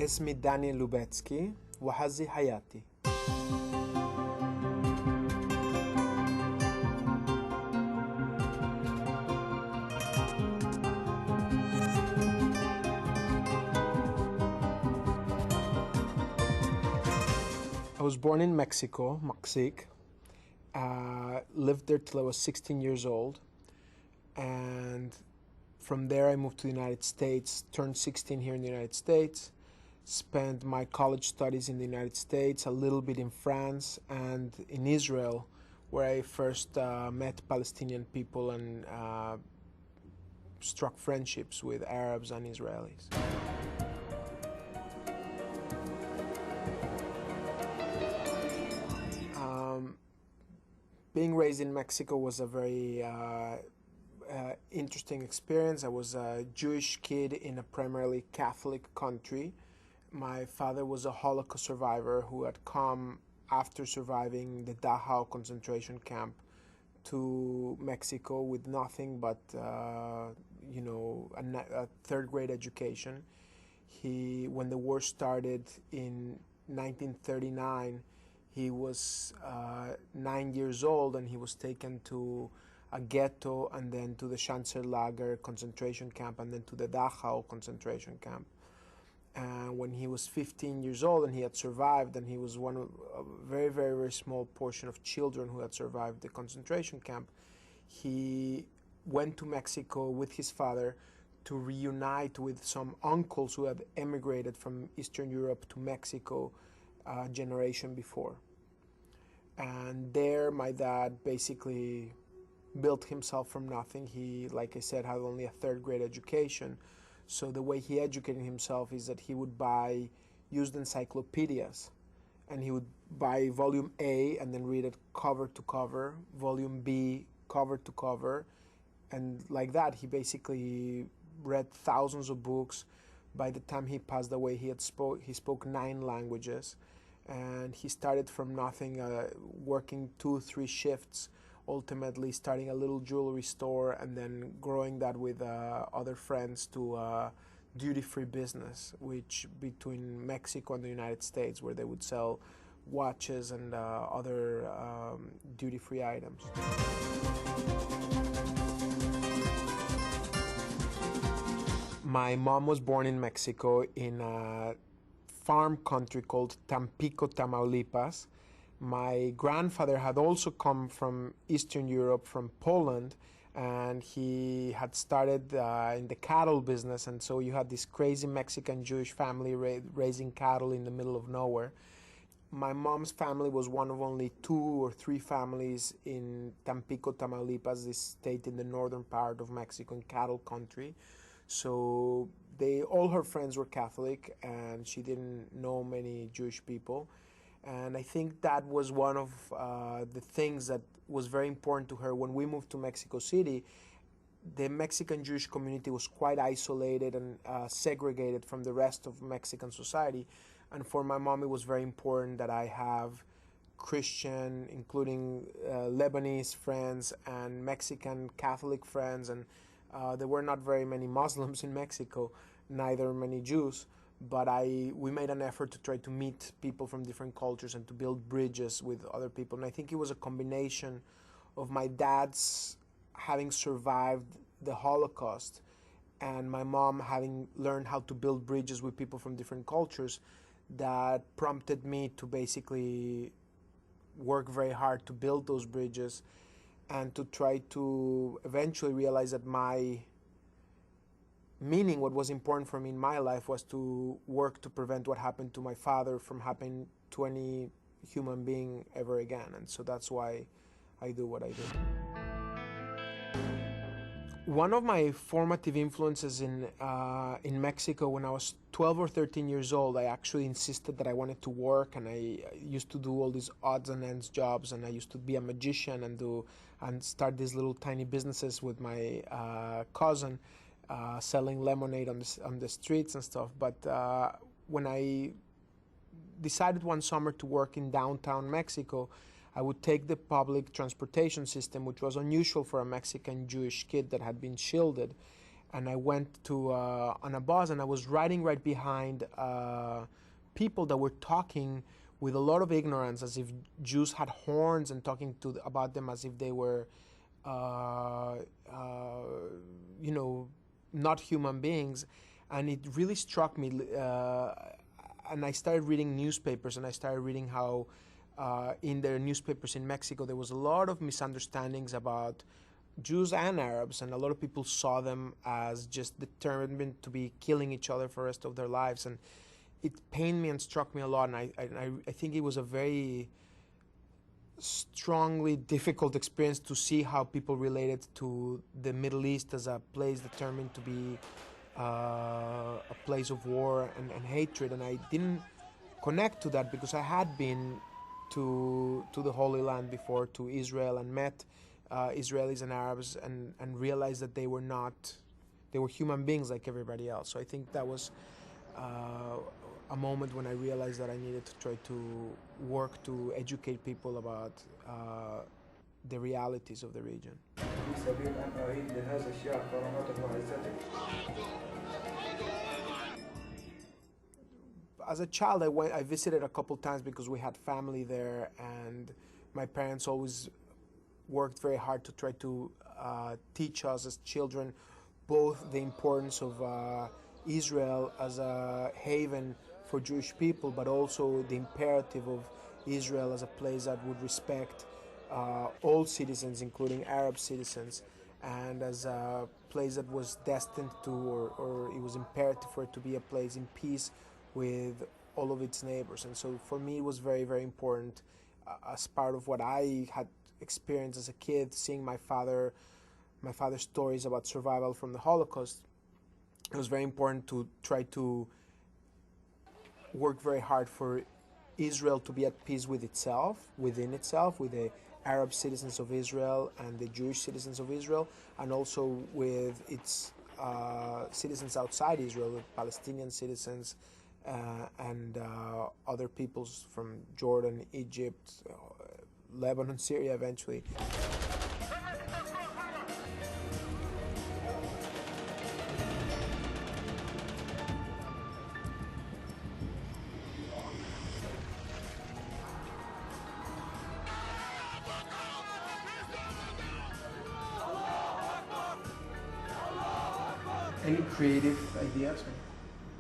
اسمي دانيال لوبتسكي وهذه حياتي. I was born in Mexico, Mexique. Lived there till I was 16 years old. And from there I moved to the United States, turned 16 here in the United States, spent my college studies in the United States, a little bit in France and in Israel, where I first met Palestinian people and struck friendships with Arabs and Israelis. Being raised in Mexico was a very interesting experience. I was a Jewish kid in a primarily Catholic country. My father was a Holocaust survivor who had come after surviving the Dachau concentration camp to Mexico with nothing but, a third grade education. When the war started in 1939, he was 9 years old and he was taken to a ghetto and then to the Schanzerlager concentration camp and then to the Dachau concentration camp. And when he was 15 years old and he had survived, and he was one of a very, very, very small portion of children who had survived the concentration camp, he went to Mexico with his father to reunite with some uncles who had emigrated from Eastern Europe to Mexico a generation before. And there my dad basically built himself from nothing. He, like I said, had only a third grade education. So the way he educated himself is that he would buy used encyclopedias, and he would buy volume A and then read it cover to cover, volume B cover to cover, and like that he basically read thousands of books. By the time he passed away, he spoke 9 languages. And he started from nothing, working 2-3 shifts, ultimately starting a little jewelry store and then growing that with other friends to a duty-free business, which between Mexico and the United States, where they would sell watches and other duty-free items. My mom was born in Mexico in a farm country called Tampico, Tamaulipas. My grandfather had also come from Eastern Europe, from Poland, and he had started in the cattle business, and so you had this crazy Mexican Jewish family raising cattle in the middle of nowhere. My mom's family was one of only 2 or 3 families in Tampico, Tamaulipas, this state in the northern part of Mexico, in cattle country. So all her friends were Catholic, and she didn't know many Jewish people. And I think that was one of the things that was very important to her. When we moved to Mexico City, the Mexican Jewish community was quite isolated and segregated from the rest of Mexican society. And for my mom, it was very important that I have Christian, including Lebanese friends and Mexican Catholic friends, and there were not very many Muslims in Mexico, neither many Jews, but we made an effort to try to meet people from different cultures and to build bridges with other people. And I think it was a combination of my dad's having survived the Holocaust and my mom having learned how to build bridges with people from different cultures that prompted me to basically work very hard to build those bridges and to try to eventually realize that my meaning, what was important for me in my life, was to work to prevent what happened to my father from happening to any human being ever again. And so that's why I do what I do. One of my formative influences in Mexico, when I was 12 or 13 years old, I actually insisted that I wanted to work, and I used to do all these odds and ends jobs, and I used to be a magician and start these little tiny businesses with my cousin, selling lemonade on the streets and stuff. But when I decided one summer to work in downtown Mexico, I would take the public transportation system, which was unusual for a Mexican Jewish kid that had been shielded, and I went to on a bus, and I was riding right behind people that were talking with a lot of ignorance, as if Jews had horns, and talking about them as if they were, not human beings. And it really struck me. And I started reading newspapers, and I started reading how in the newspapers in Mexico there was a lot of misunderstandings about Jews and Arabs, and a lot of people saw them as just determined to be killing each other for the rest of their lives. And it pained me and struck me a lot, and I think it was a very strongly difficult experience to see how people related to the Middle East as a place determined to be a place of war and hatred. And I didn't connect to that because I had been to the Holy Land before, to Israel, and met Israelis and Arabs, and realized that they were human beings like everybody else. So I think that was a moment when I realized that I needed to try to work to educate people about the realities of the region. As a child, I visited a couple times because we had family there, and my parents always worked very hard to try to teach us as children both the importance of Israel as a haven for Jewish people, but also the imperative of Israel as a place that would respect all citizens, including Arab citizens, and as a place that was destined to, or it was imperative for it to be a place in peace with all of its neighbors. And so for me it was very, very important as part of what I had experienced as a kid, seeing my father's stories about survival from the Holocaust. It was very important to try to work very hard for Israel to be at peace with itself, within itself, with the Arab citizens of Israel and the Jewish citizens of Israel, and also with its citizens outside Israel, with Palestinian citizens and other peoples from Jordan, Egypt, Lebanon, Syria eventually. Any creative ideas?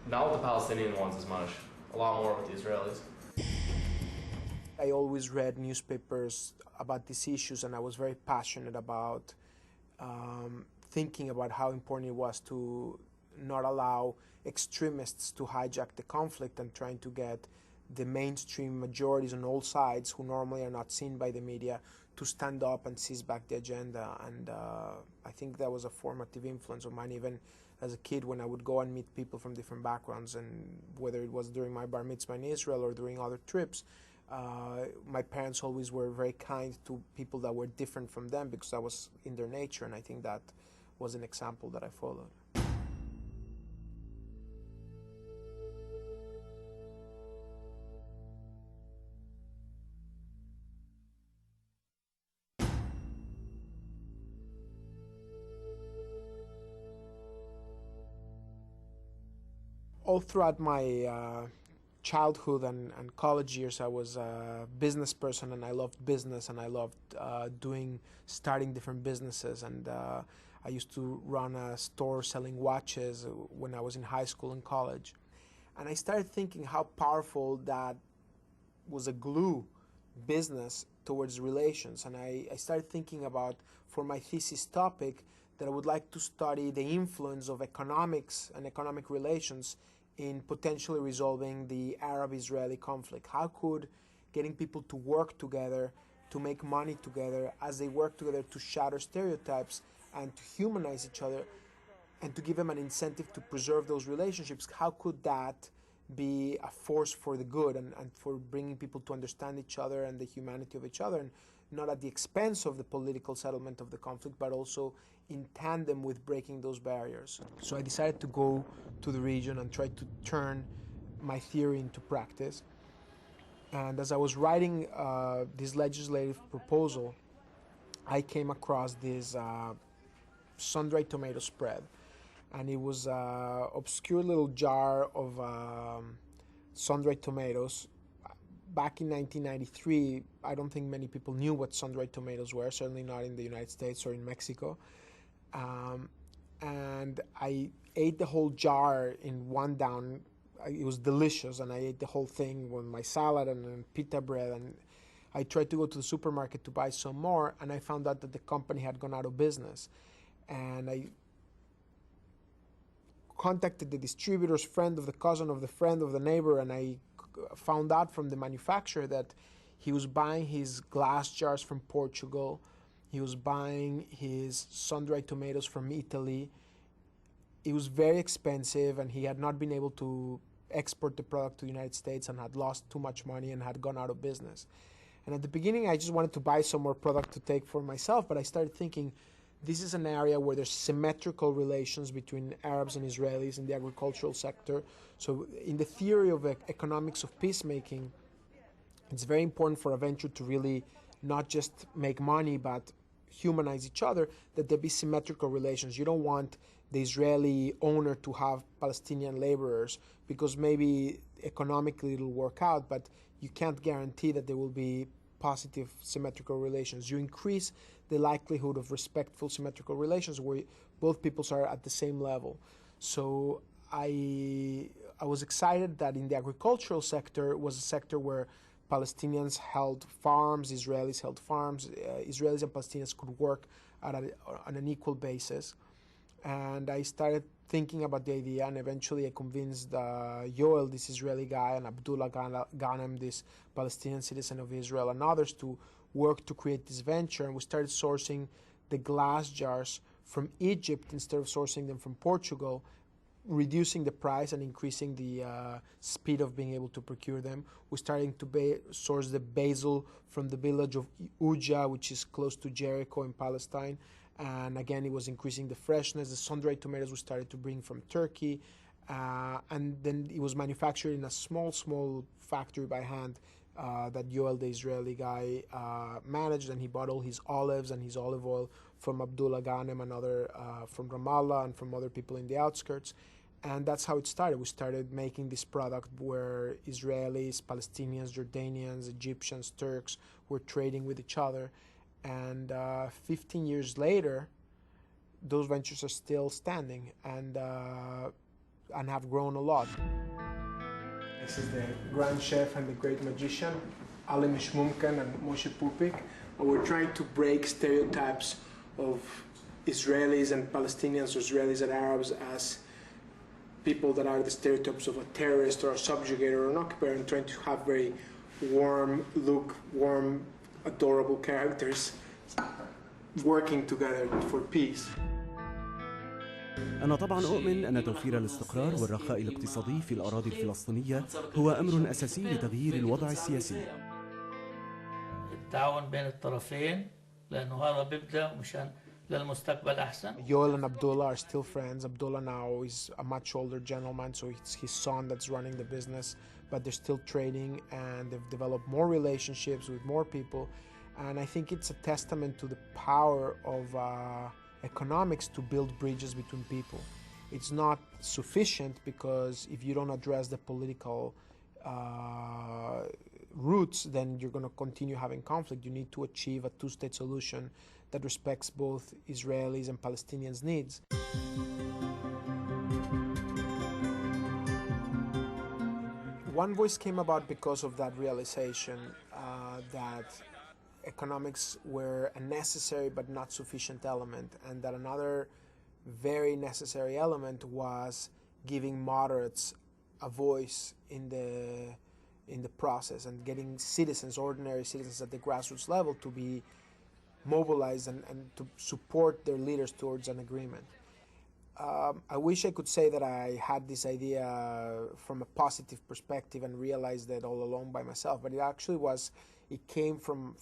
Not with the Palestinian ones as much. A lot more with the Israelis. I always read newspapers about these issues, and I was very passionate about thinking about how important it was to not allow extremists to hijack the conflict, and trying to get the mainstream majorities on all sides, who normally are not seen by the media, to stand up and seize back the agenda. And I think that was a formative influence of mine, even as a kid, when I would go and meet people from different backgrounds, and whether it was during my bar mitzvah in Israel or during other trips, my parents always were very kind to people that were different from them, because that was in their nature, and I think that was an example that I followed. All throughout my childhood and college years, I was a business person, and I loved business, and I loved starting different businesses. And I used to run a store selling watches when I was in high school and college. And I started thinking how powerful that was a glue business towards relations. And I started thinking about, for my thesis topic, that I would like to study the influence of economics and economic relations in potentially resolving the Arab-Israeli conflict. How could getting people to work together, to make money together, as they work together to shatter stereotypes and to humanize each other, and to give them an incentive to preserve those relationships, how could that be a force for the good, and for bringing people to understand each other and the humanity of each other, and not at the expense of the political settlement of the conflict, but also in tandem with breaking those barriers. So I decided to go to the region and try to turn my theory into practice. And as I was writing this legislative proposal, I came across this sun-dried tomato spread. and it was an obscure little jar of sun-dried tomatoes. Back in 1993, I don't think many people knew what sun-dried tomatoes were, certainly not in the United States or in Mexico. And I ate the whole jar in one down. It was delicious, and I ate the whole thing with my salad and pita bread. And I tried to go to the supermarket to buy some more, and I found out that the company had gone out of business. And I contacted the distributor's friend of the cousin of the friend of the neighbor, and I found out from the manufacturer that he was buying his glass jars from Portugal. He was buying his sun-dried tomatoes from Italy. It was very expensive, and he had not been able to export the product to the United States and had lost too much money and had gone out of business. And at the beginning, I just wanted to buy some more product to take for myself, but I started thinking, this is an area where there's symmetrical relations between Arabs and Israelis in the agricultural sector. So in the theory of economics of peacemaking, it's very important for a venture to really not just make money, but humanize each other, that there be symmetrical relations. You don't want the Israeli owner to have Palestinian laborers because maybe economically it'll work out, but you can't guarantee that there will be positive symmetrical relations. You increase the likelihood of respectful symmetrical relations where both peoples are at the same level. So I was excited that in the agricultural sector was a sector where Palestinians held farms, Israelis held farms, Israelis and Palestinians could work on an equal basis. And I started thinking about the idea, and eventually I convinced Yoel, this Israeli guy, and Abdullah Ghanem, this Palestinian citizen of Israel, and others to work to create this venture. And we started sourcing the glass jars from Egypt instead of sourcing them from Portugal, reducing the price and increasing the speed of being able to procure them. We're starting to source the basil from the village of Uja, which is close to Jericho in Palestine. And again, it was increasing the freshness. The sun-dried tomatoes we started to bring from Turkey. And then it was manufactured in a small factory by hand that Yoel, the Israeli guy, managed. And he bought all his olives and his olive oil from Abdullah Ghanem and other from Ramallah and from other people in the outskirts. And that's how it started. We started making this product where Israelis, Palestinians, Jordanians, Egyptians, Turks were trading with each other. And 15 years later, those ventures are still standing and have grown a lot. This is the Grand Chef and the Great Magician, Ali Mishmumkan and Moshe Pupik. We're trying to break stereotypes of Israelis and Palestinians, or Israelis and Arabs, as people that are the stereotypes of a terrorist or a subjugator or an occupier, and trying to have very warm, adorable characters working together for peace. أنا طبعا أؤمن أن توفير الاستقرار والرخاء الاقتصادي في الأراضي الفلسطينية هو أمر أساسي لتغيير الوضع السياسي. التعاون بين الطرفين لأنه هذا بيبدأ مشان للمستقبل أحسن. Yoel and Abdullah are still friends. Abdullah now is a much older gentleman, so it's his son that's running the business, but they're still trading and they've developed more relationships with more people. And I think it's a testament to the power of economics to build bridges between people. It's not sufficient, because if you don't address the political roots, then you're going to continue having conflict. You need to achieve a two-state solution that respects both Israelis and Palestinians' needs. One Voice came about because of that realization that economics were a necessary but not sufficient element, and that another very necessary element was giving moderates a voice in the process, and getting citizens, ordinary citizens at the grassroots level, to be mobilized and to support their leaders towards an agreement. I wish I could say that I had this idea from a positive perspective and realized that all along by myself, but it came from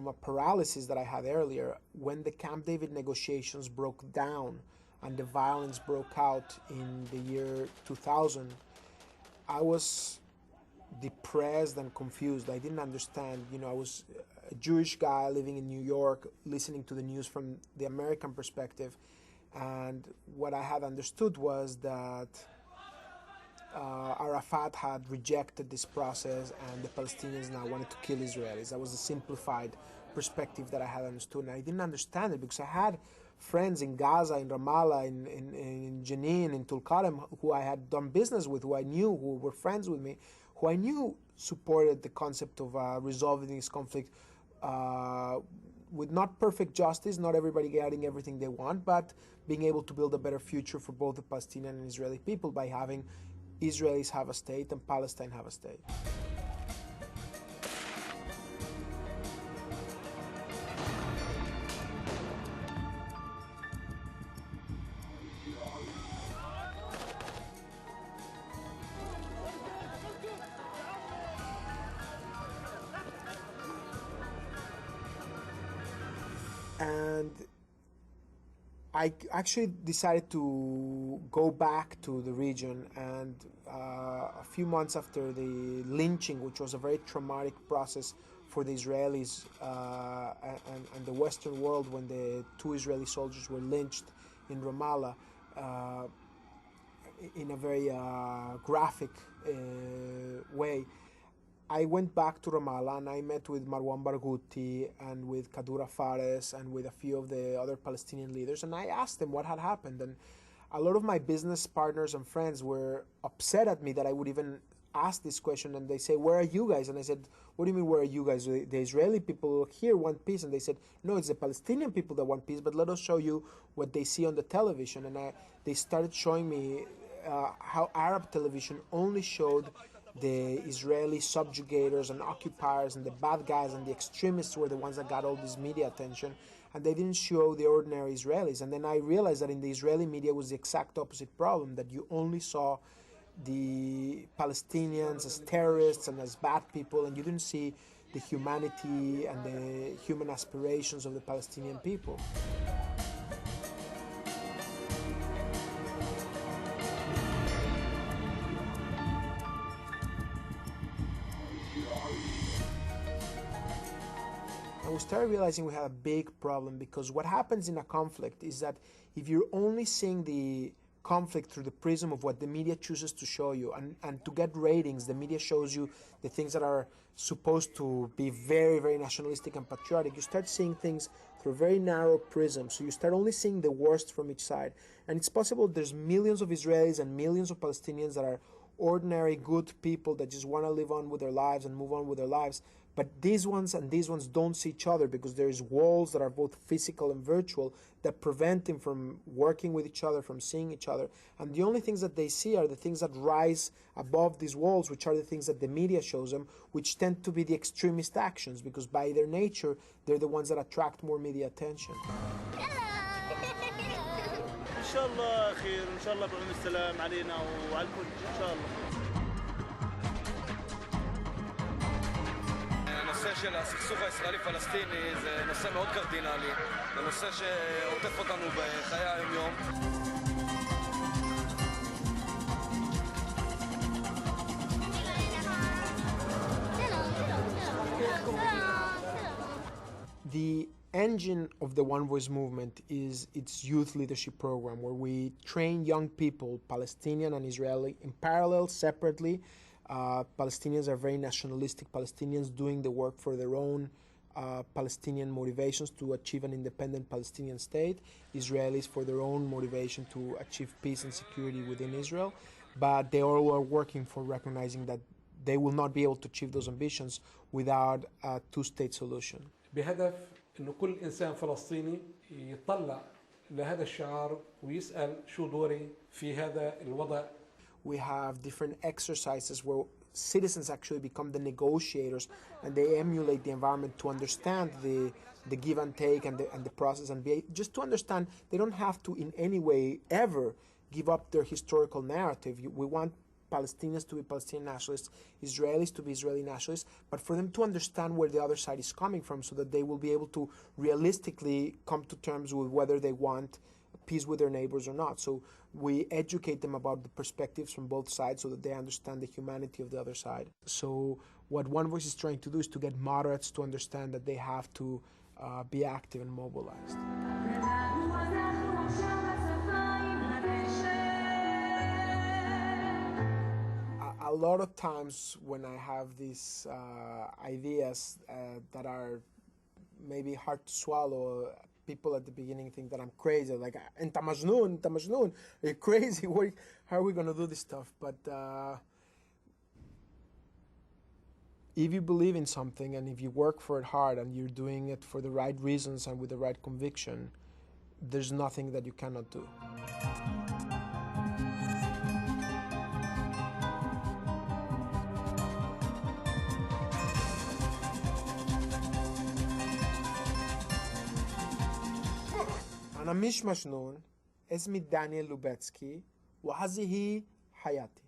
a paralysis that I had earlier when the Camp David negotiations broke down and the violence broke out in the year 2000. I was depressed and confused. I didn't understand. You know, I was a Jewish guy living in New York, listening to the news from the American perspective, and what I had understood was that Arafat had rejected this process and the Palestinians now wanted to kill Israelis. That was a simplified perspective that I had understood, and I didn't understand it because I had friends in Gaza, in Ramallah, in Jenin, in Tulkarem, who I had done business with, who I knew, who were friends with me, who I knew supported the concept of resolving this conflict with not perfect justice, not everybody getting everything they want, but being able to build a better future for both the Palestinian and Israeli people by having Israelis have a state and Palestine have a state. And I actually decided to go back to the region, and a few months after the lynching, which was a very traumatic process for the Israelis and the Western world, when the 2 Israeli soldiers were lynched in Ramallah in a very graphic way, I went back to Ramallah and I met with Marwan Barghouti and with Kadura Fares and with a few of the other Palestinian leaders, and I asked them what had happened. And a lot of my business partners and friends were upset at me that I would even ask this question, and they say, "Where are you guys?" And I said, "What do you mean, where are you guys? The Israeli people here want peace." And they said, "No, it's the Palestinian people that want peace, but let us show you what they see on the television." And they started showing me how Arab television only showed the Israeli subjugators and occupiers, and the bad guys and the extremists were the ones that got all this media attention, and they didn't show the ordinary Israelis. And then I realized that in the Israeli media was the exact opposite problem, that you only saw the Palestinians as terrorists and as bad people, and you didn't see the humanity and the human aspirations of the Palestinian people. And we started realizing we had a big problem, because what happens in a conflict is that if you're only seeing the conflict through the prism of what the media chooses to show you, and to get ratings, the media shows you the things that are supposed to be very, very nationalistic and patriotic, you start seeing things through a very narrow prism. So you start only seeing the worst from each side. And it's possible there's millions of Israelis and millions of Palestinians that are ordinary, good people that just want to live on with their lives and move on with their lives. But these ones and these ones don't see each other, because there is walls that are both physical and virtual that prevent them from working with each other, from seeing each other. And the only things that they see are the things that rise above these walls, which are the things that the media shows them, which tend to be the extremist actions, because by their nature, they're the ones that attract more media attention. إن شاء الله خير، إن شاء الله بعون السلام علينا وعلى الكل إن شاء الله. הנושא של הסכסוך הישראלי-פלסטיני זה נושא מאוד קרדינלי, זה נושא שעוטף אותנו בחיי היום-יום. The engine of the One Voice movement is its youth leadership program, where we train young people, Palestinian and Israeli, in parallel, separately. Palestinians are very nationalistic Palestinians doing the work for their own Palestinian motivations to achieve an independent Palestinian state, Israelis for their own motivation to achieve peace and security within Israel, but they all are working for recognizing that they will not be able to achieve those ambitions without a two-state solution. بهدف إنه كل إنسان فلسطيني يطلع لهذا الشعار ويسأل شو دوري في هذا الوضع. We have different exercises where citizens actually become the negotiators, and they emulate the environment to understand the give and take and the process, and just to understand they don't have to in any way ever give up their historical narrative. We want Palestinians to be Palestinian nationalists, Israelis to be Israeli nationalists, but for them to understand where the other side is coming from, so that they will be able to realistically come to terms with whether they want peace with their neighbors or not. So we educate them about the perspectives from both sides so that they understand the humanity of the other side. So what One Voice is trying to do is to get moderates to understand that they have to be active and mobilized. A lot of times when I have these ideas that are maybe hard to swallow, people at the beginning think that I'm crazy, like, "Enta majnoon, you're crazy, how are we going to do this stuff?" But if you believe in something and if you work for it hard and you're doing it for the right reasons and with the right conviction, there's nothing that you cannot do. أنا مش مجنون، اسمي دانيال لوبتسكي وهذه حياتي.